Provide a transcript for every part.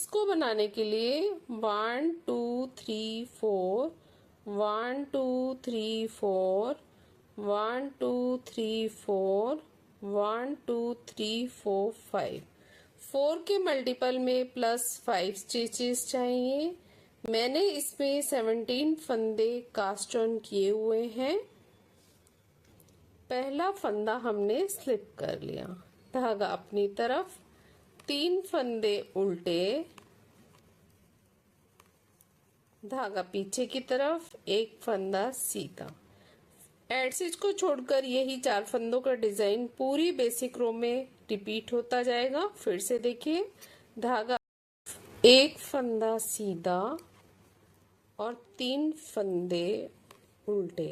इसको बनाने के लिए 1 2 3 4 1 2 3 4 1 2 3 4 1 2 3 4 5 4 के मल्टीपल में +5 स्टिचेस चाहिए। मैंने इसमें 17 फंदे कास्ट ऑन किए हुए हैं। पहला फंदा हमने स्लिप कर लिया, धागा अपनी तरफ, 3 फंदे उल्टे, धागा पीछे की तरफ, एक फंदा सीधा। एड स्टिच को छोड़कर यही 4 फंदों का डिजाइन पूरी बेसिक रो में रिपीट होता जाएगा। फिर से देखिए, धागा, एक फंदा सीधा और 3 फंदे उल्टे,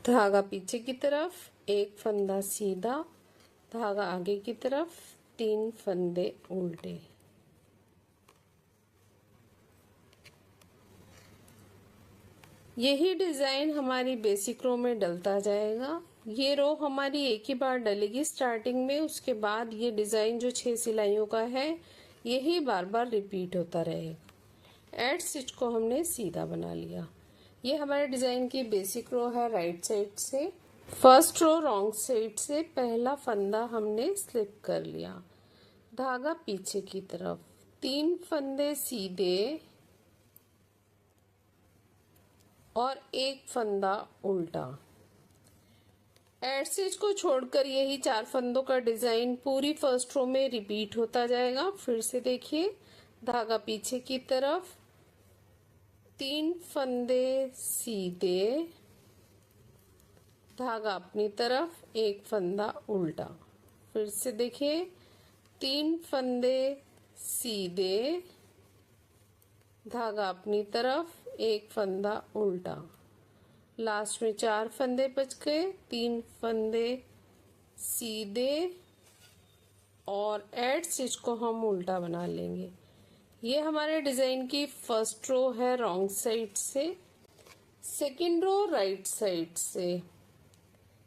धागा पीछे की तरफ, एक फंदा सीधा, धागा आगे की तरफ, 3 फंदे उल्टे। यही डिजाइन हमारी बेसिक रो में डलता जाएगा। ये रो हमारी एक ही बार डलेगी स्टार्टिंग में, उसके बाद ये डिजाइन जो 6 सिलाइयों का है यही बार बार रिपीट होता रहेगा। एड स्टिच को हमने सीधा बना लिया। ये हमारे डिजाइन की बेसिक रो है राइट साइड से। फर्स्ट रो रॉन्ग साइड से पहला फंदा हमने स्लिप कर लिया, धागा पीछे की तरफ, 3 फंदे सीधे और एक फंदा उल्टा। एड स्टिच को छोड़कर यही 4 फंदों का डिजाइन पूरी फर्स्ट रो में रिपीट होता जाएगा। फिर से देखिए, धागा पीछे की तरफ, 3 फंदे सीधे, धागा अपनी तरफ, एक फंदा उल्टा। फिर से देखिए, 3 फंदे सीधे, धागा अपनी तरफ, एक फंदा उल्टा। लास्ट में 4 फंदे बच गए, 3 फंदे सीधे और एड स्टिच को हम उल्टा बना लेंगे। ये हमारे डिजाइन की फर्स्ट रो है रॉन्ग साइड से। सेकंड रो राइट साइड से।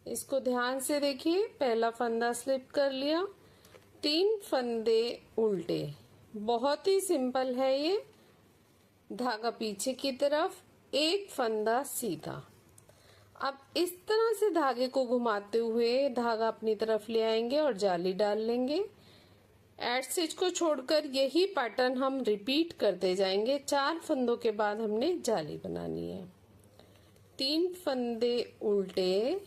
इसको ध्यान से देखिए, पहला फंदा स्लिप कर लिया, 3 फंदे उल्टे। बहुत ही सिंपल है ये। धागा पीछे की तरफ, एक फंदा सीधा। अब इस तरह से धागे को घुमाते हुए धागा अपनी तरफ ले आएंगे और जाली डाल लेंगे। एड स्टिच को छोड़कर यही पैटर्न हम रिपीट करते जाएंगे। 4 फंदों के बाद हमने जाली बनानी है। 3 फंदे उल्टे,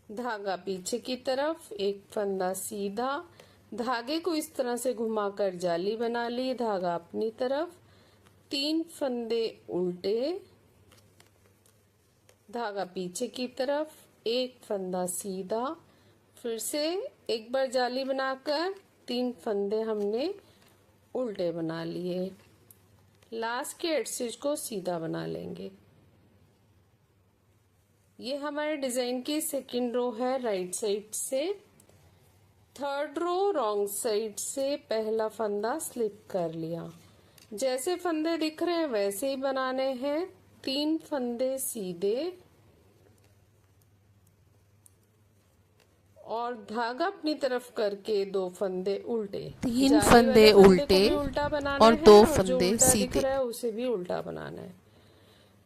धागा पीछे की तरफ, एक फंदा सीधा, धागे को इस तरह से घुमाकर जाली बना ली, धागा अपनी तरफ, 3 फंदे उल्टे, धागा पीछे की तरफ, एक फंदा सीधा। फिर से एक बार जाली बनाकर 3 फंदे हमने उल्टे बना लिए। लास्ट के एड स्टिच को सीधा बना लेंगे। ये हमारे डिजाइन की सेकंड रो है राइट साइड से। थर्ड रो रॉन्ग साइड से पहला फंदा स्लिप कर लिया। जैसे फंदे दिख रहे हैं वैसे ही बनाने हैं। 3 फंदे सीधे और धागा अपनी तरफ करके 2 फंदे उल्टे। 3 फंदे उल्टे उल्टा बनाना और है 2 और जो फंदे उल्टा दिख सीधे। रहा है उसे भी उल्टा बनाना है।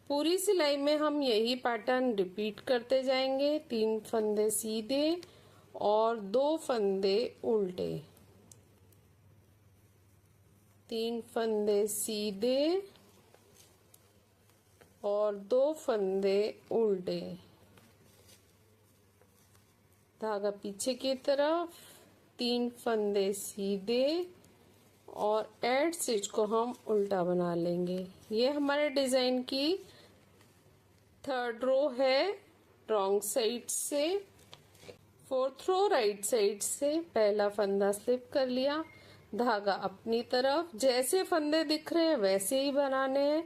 पूरी सिलाई में हम यही पैटर्न रिपीट करते जाएंगे। 3 फंदे सीधे और 2 फंदे उल्टे, 3 फंदे सीधे और 2 फंदे उल्टे, धागा पीछे की तरफ, 3 फंदे सीधे और एड स्टिच को हम उल्टा बना लेंगे। ये हमारे डिजाइन की थर्ड रो है रॉन्ग साइड से। फोर्थ रो राइट साइड से पहला फंदा स्लिप कर लिया, धागा अपनी तरफ, जैसे फंदे दिख रहे हैं वैसे ही बनाने हैं।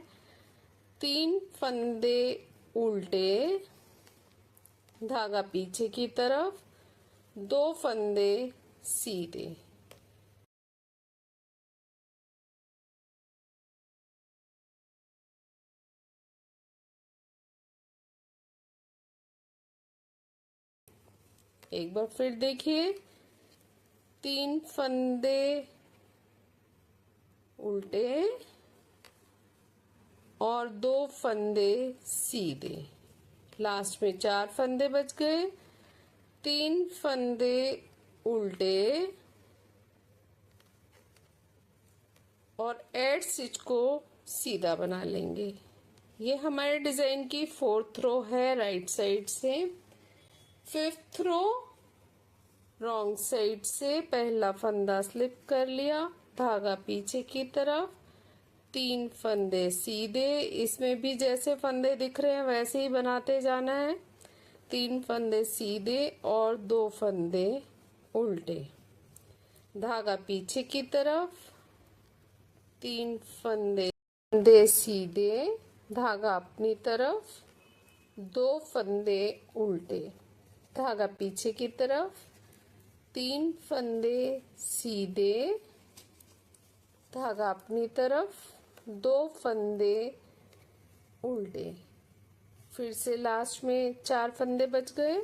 3 फंदे उल्टे, धागा पीछे की तरफ, 2 फंदे सीधे। एक बार फिर देखिए, 3 फंदे उल्टे और 2 फंदे सीधे। लास्ट में 4 फंदे बच गए। 3 फंदे उल्टे और एड स्टिच को सीधा बना लेंगे। ये हमारे डिजाइन की 4th रो है राइट साइड से। 5th रो रॉन्ग साइड से पहला फंदा स्लिप कर लिया, धागा पीछे की तरफ, 3 फंदे सीधे। इसमें भी जैसे फंदे दिख रहे हैं वैसे ही बनाते जाना है। 3 फंदे सीधे और 2 फंदे उल्टे, धागा पीछे की तरफ, 3 फंदे सीधे, धागा अपनी तरफ, 2 फंदे उल्टे, धागा पीछे की तरफ, 3 फंदे सीधे, धागा अपनी तरफ, 2 फंदे उल्टे। फिर से लास्ट में 4 फंदे बच गए।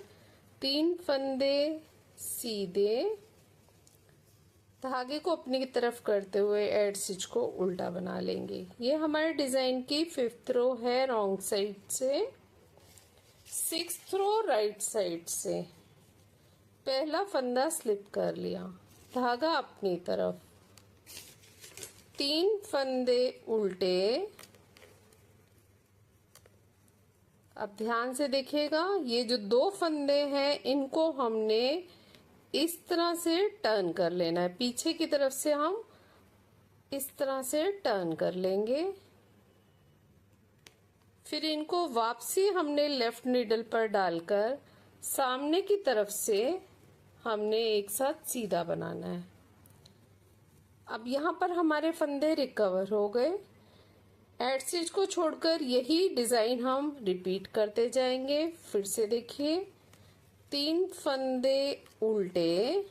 3 फंदे सीधे, धागे को अपनी तरफ करते हुए एड स्टिच को उल्टा बना लेंगे। ये हमारे डिजाइन की 5th रो है रॉन्ग साइड से। 6th रो राइट साइड से पहला फंदा स्लिप कर लिया, धागा अपनी तरफ, 3 फंदे उल्टे। अब ध्यान से देखिएगा, ये जो 2 फंदे हैं इनको हमने इस तरह से टर्न कर लेना है। पीछे की तरफ से हम इस तरह से टर्न कर लेंगे। फिर इनको वापसी हमने लेफ्ट नीडल पर डालकर सामने की तरफ से हमने एक साथ सीधा बनाना है। अब यहाँ पर हमारे फंदे रिकवर हो गए। एड स्टिच को छोड़कर यही डिजाइन हम रिपीट करते जाएंगे। फिर से देखिए, 3 फंदे उल्टे,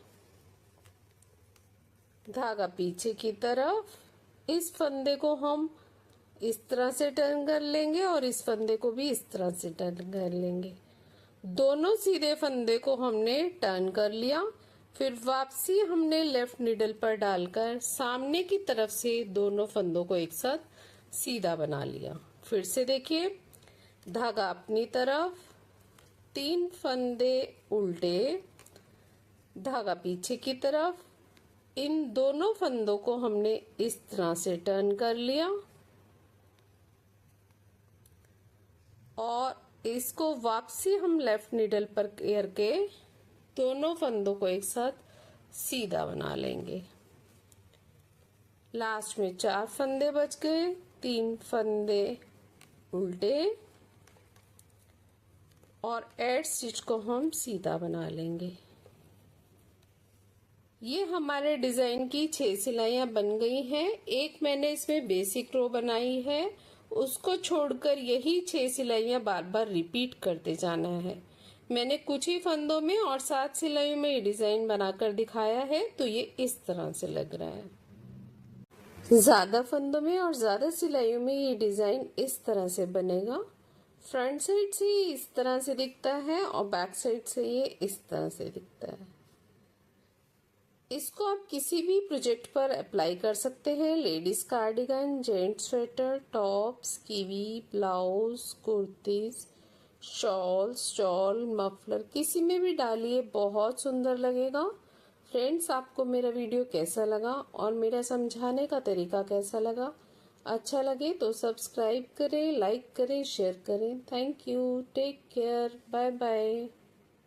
धागा पीछे की तरफ, इस फंदे को हम इस तरह से टर्न कर लेंगे और इस फंदे को भी इस तरह से टर्न कर लेंगे। दोनों सीधे फंदे को हमने टर्न कर लिया। फिर वापसी हमने लेफ्ट नीडल पर डालकर सामने की तरफ से दोनों फंदों को एक साथ सीधा बना लिया। फिर से देखिए, धागा अपनी तरफ, 3 फंदे उल्टे, धागा पीछे की तरफ, इन दोनों फंदों को हमने इस तरह से टर्न कर लिया और इसको वापसी हम लेफ्ट नीडल पर करके दोनों फंदों को एक साथ सीधा बना लेंगे। लास्ट में 4 फंदे बच गए, 3 फंदे उल्टे और एड स्टिच को हम सीधा बना लेंगे। ये हमारे डिजाइन की 6 सिलाइयां बन गई हैं। एक मैंने इसमें बेसिक रो बनाई है, उसको छोड़कर यही 6 सिलाइयां बार बार रिपीट करते जाना है। मैंने कुछ ही फंदों में और 7 सिलाइयों में ये डिजाइन बनाकर दिखाया है, तो ये इस तरह से लग रहा है। ज्यादा फंदों में और ज्यादा सिलाइयों में ये डिजाइन इस तरह से बनेगा। फ्रंट साइड से ये इस तरह से दिखता है और बैक साइड से ये इस तरह से दिखता है। इसको आप किसी भी प्रोजेक्ट पर अप्लाई कर सकते हैं। Ladies cardigan, gents sweater, tops, kiwi, blouse, kurtis, shawl, stall, muffler, किसी में भी डालिए, बहुत सुंदर लगेगा। फ्रेंड्स, आपको मेरा वीडियो कैसा लगा और मेरा समझाने का तरीका कैसा लगा? अच्छा लगे तो सब्सक्राइब करें, लाइक करें, शेयर करें। Thank you, take care, bye bye.